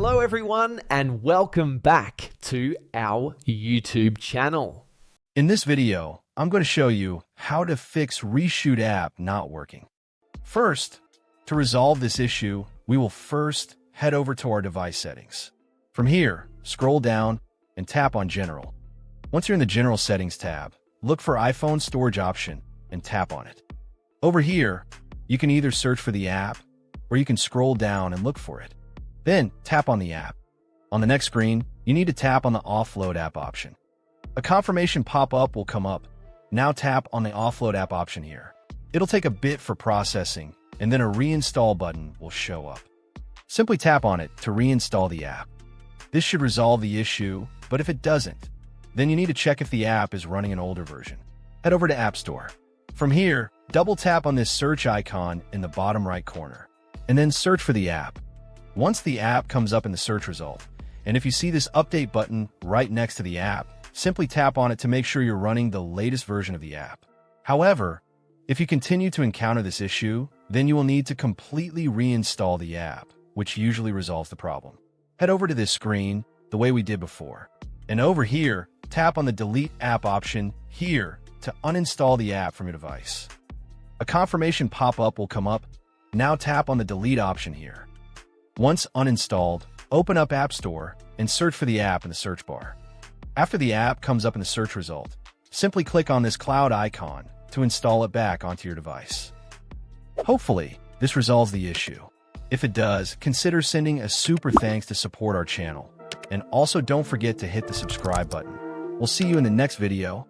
Hello everyone and welcome back to our YouTube channel. In this video, I'm going to show you how to fix ReShoot app not working. First, to resolve this issue, we will first head over to our device settings. From here, scroll down and tap on General. Once you're in the General Settings tab, look for iPhone Storage option and tap on it. Over here, you can either search for the app or you can scroll down and look for it. Then tap on the app. On the next screen, you need to tap on the Offload app option. A confirmation pop-up will come up. Now tap on the Offload app option here. It'll take a bit for processing, and then a reinstall button will show up. Simply tap on it to reinstall the app. This should resolve the issue, but if it doesn't, then you need to check if the app is running an older version. Head over to App Store. From here, double tap on this search icon in the bottom right corner, and then search for the app. Once the app comes up in the search result, and if you see this update button right next to the app, simply tap on it to make sure you're running the latest version of the app. However, if you continue to encounter this issue, then you will need to completely reinstall the app, which usually resolves the problem. Head over to this screen the way we did before, and over here, tap on the Delete App option here to uninstall the app from your device. A confirmation pop-up will come up. Now tap on the Delete option here. Once uninstalled, open up App Store and search for the app in the search bar. After the app comes up in the search result, simply click on this cloud icon to install it back onto your device. Hopefully, this resolves the issue. If it does, consider sending a super thanks to support our channel. And also don't forget to hit the subscribe button. We'll see you in the next video.